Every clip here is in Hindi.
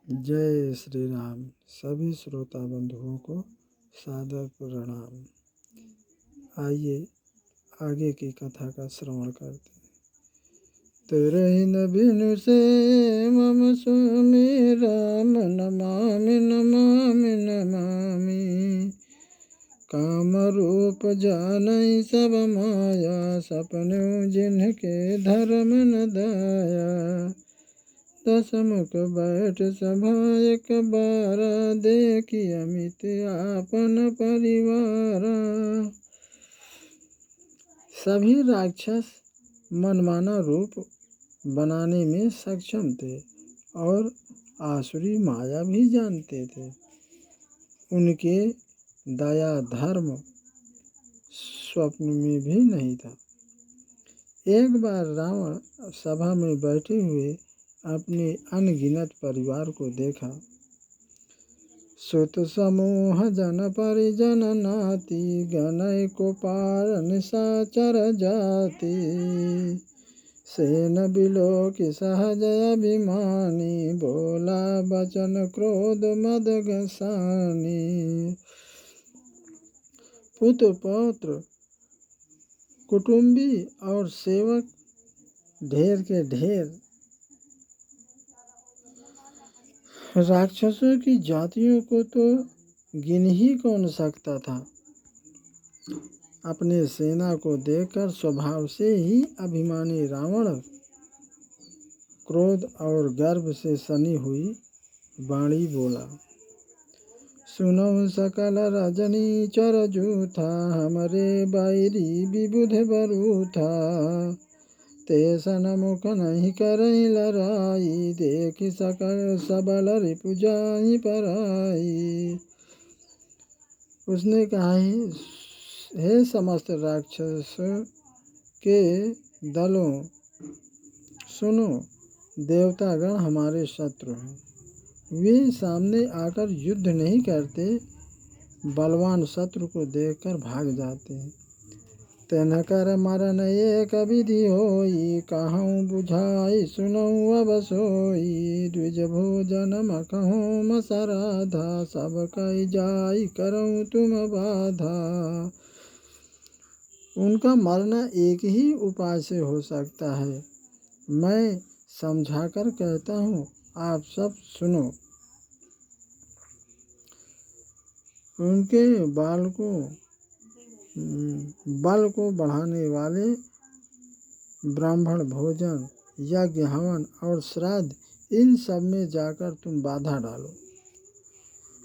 जय श्री राम। सभी श्रोता बंधुओं को सादर प्रणाम। आइए आगे की कथा का श्रवण करते हैं। तेरे न बिनु से मम सुमि राम नमामि नमामि नमामि। काम रूप जानई सब माया सपनों जिनके धर्म न दाया। दसमुख बैठ सभा एक बारा देखी अमित आपन परिवार। सभी राक्षस मनमाना रूप बनाने में सक्षम थे और आसुरी माया भी जानते थे। उनके दया धर्म स्वप्न में भी नहीं था। एक बार रावण सभा में बैठे हुए अपने अनगिनत परिवार को देखा। सुत समूह जन परिजन नाती गनय को पारन साचर जाति। सेन बिलोक सहज अभिमानी बोला बचन क्रोध मद गसानी। पुत्र पौत्र कुटुंबी और सेवक ढेर के ढेर राक्षसों की जातियों को तो गिन ही कौन सकता था। अपने सेना को देखकर स्वभाव से ही अभिमानी रावण क्रोध और गर्व से सनी हुई वाणी बोला। सुनो सकल रजनी चर जूथा हमरे बैरी विबुध बरूथा। ते सन मुख नहीं करई लड़ाई देख सकल सबल रिपु जाई पराई। उसने कहा, हे समस्त राक्षसों के दलों, सुनो, देवतागण हमारे शत्रु हैं। वे सामने आकर युद्ध नहीं करते, बलवान शत्रु को देखकर भाग जाते हैं। तेन कर मरन एक विधि होई कहूँ बुझाई सुनऊ अब सोई। द्विज भोजन मखहूँ मसराधा सब कई जाई करऊँ तुम बाधा। उनका मरना एक ही उपाय से हो सकता है। मैं समझाकर कहता हूँ, आप सब सुनो। उनके बल को बढ़ाने वाले ब्राह्मण भोजन, यज्ञ, हवन और श्राद्ध, इन सब में जाकर तुम बाधा डालो।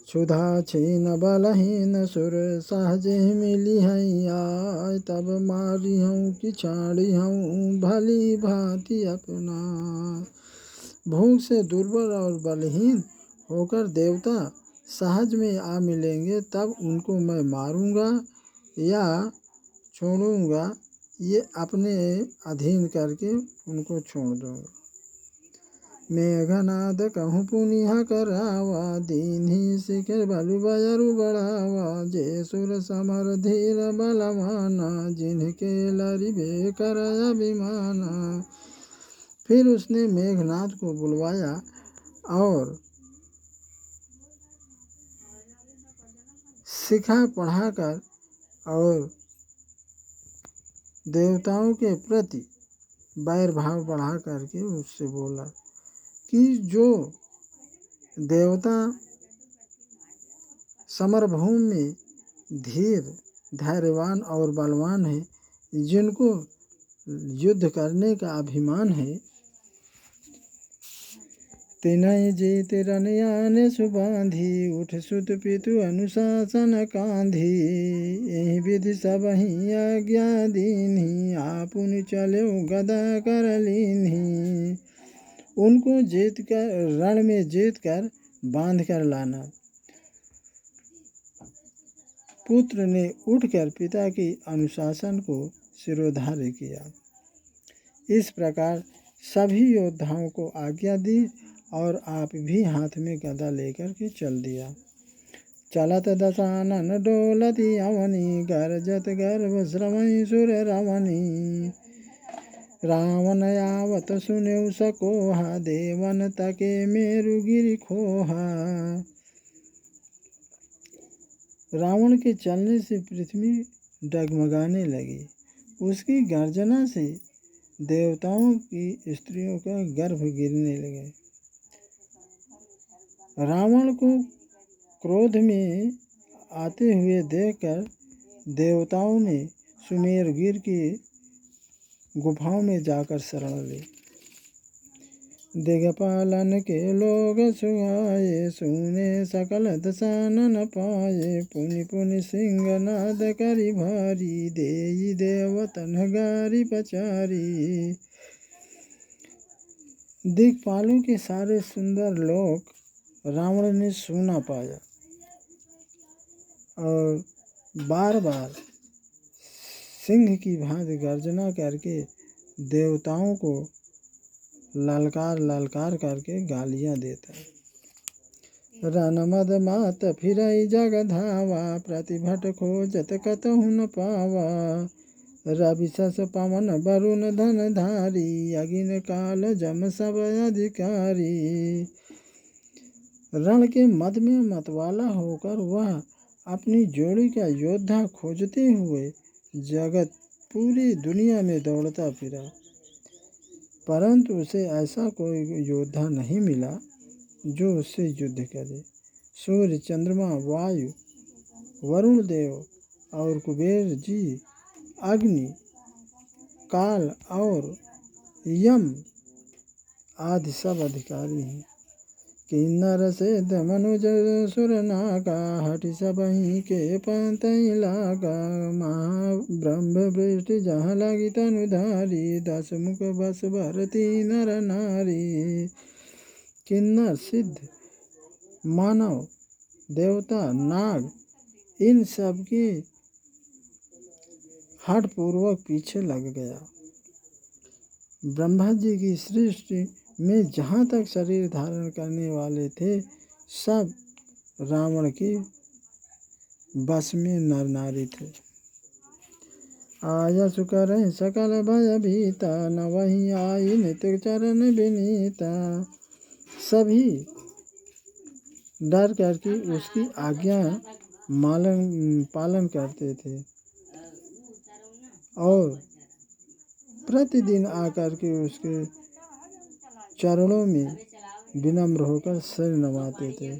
क्षुधा छीन बलहीन सुर सहजे मिली हैं आय। तब मारी हूँ कि छाड़ी हूँ भली भांति अपना। भूख से दुर्बल और बलहीन होकर देवता सहज में आ मिलेंगे, तब उनको मैं मारूंगा या छोड़ूंगा, ये अपने अधीन करके उनको छोड़ दूंगा। मेघनाद कहूँ पुनिहा करावा दीन्ही शिखर बलु बयरु बढ़ावा। जे सुर समर धीर बलवाना जिनके लरिबे कर अभिमाना। फिर उसने मेघनाद को बुलवाया और शिखा पढ़ाकर और देवताओं के प्रति वैर भाव बढ़ा करके उससे बोला कि जो देवता समरभूमि में धीर, धैर्यवान और बलवान है, जिनको युद्ध करने का अभिमान है, तिनहि जीत रनयान सुबांधी उठ सुत पितु अनुशासन कांधी। यही विधि सब ही आज्ञा दीन्ही आपुन चलो गदा कर लीन्ही। उनको जीत कर रण में जीत कर बांध कर लाना। पुत्र ने उठकर पिता की अनुशासन को शिरोधार्य किया। इस प्रकार सभी योद्धाओं को आज्ञा दी और आप भी हाथ में गदा लेकर के चल दिया। चलत दशानन डोलती अवनी गरजत गर्भ श्रवई सुर रवनी। रावण आवत सुनेउ सकोहा, देवन तके मेरु गिरि खोहा। रावण के चलने से पृथ्वी डगमगाने लगी। उसकी गर्जना से देवताओं की स्त्रियों का गर्भ गिरने लगे। रावण को क्रोध में आते हुए देखकर देवताओं ने सुमेरगिर की गुफाओं में जाकर शरण ली। दिगपालन के लोग सुहाए, सुने सकल दशानन पाए। पुनि पुनि सिंहनाद करि भारी, देई देवतन गारी पचारी। दिक्पालों के सारे सुंदर लोक रावण ने सुना पाया और बार बार सिंह की भांति गर्जना करके देवताओं को ललकार ललकार करके गालियां देता है। रनमद मात फिरई जग धावा, प्रतिभट खोजत कतहु न पावा। रवि सस पवन वरुण धन धारी, अगिन काल जम सब अधिकारी। रण के मद में मतवाला होकर वह अपनी जोड़ी का योद्धा खोजते हुए जगत पूरी दुनिया में दौड़ता फिरा, परंतु उसे ऐसा कोई योद्धा नहीं मिला जो उससे युद्ध करे। सूर्य, चंद्रमा, वायु, वरुण देव और कुबेर जी, अग्नि, काल और यम आदि सब अधिकारी हैं। किन्नर सिद्ध मनुज सुर नागा, हटि सबहि के पंतहि लागा। महाब्रह्म वृष्टि जहाँ लगी तनुधारी, 10 मुख बस भरती नर नारी। किन्नर, सिद्ध, मानव, देवता, नाग, इन सब के हठ पूर्वक पीछे लग गया। ब्रह्मा जी की सृष्टि में जहाँ तक शरीर धारण करने वाले थे, सब रावण के बस में नर नारी थे। आयस करें सकल भय भीता, न वही आई नित्य चरण विनीता। सभी डर करके उसकी आज्ञा पालन करते थे और प्रतिदिन आकर के उसके चरणों में विनम्र होकर सिर नवाते थे।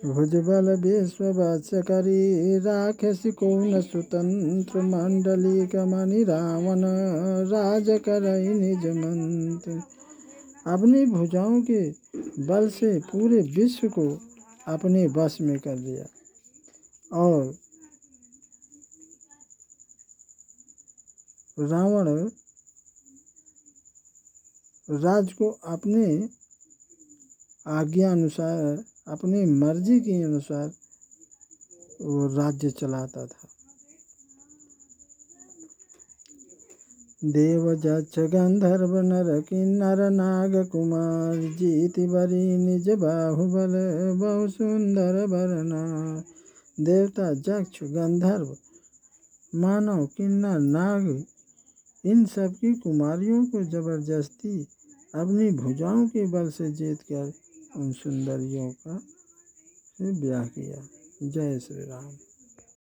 भुजबल विश्ववत्स करी, राक्षसी कौन सुतंत्र। मंडली कमनि रावण, राज करई निज मंत्र। अपनी भुजाओं के बल से पूरे विश्व को अपने बस में कर लिया और रावण राज को अपने आज्ञा अनुसार, अपनी मर्जी के अनुसार वो राज्य चलाता था। देव जक्ष गंधर्व नर किन्नर नाग कुमार, जीति बरी निज बाहुबल बहु सुंदर बरना। देवता, जक्ष, गंधर्व, मानव, किन्नर, नाग, इन सब की कुमारियों को जबरदस्ती अपनी भुजाओं के बल से जीत कर उन सुंदरियों का ब्याह किया। जय श्री राम।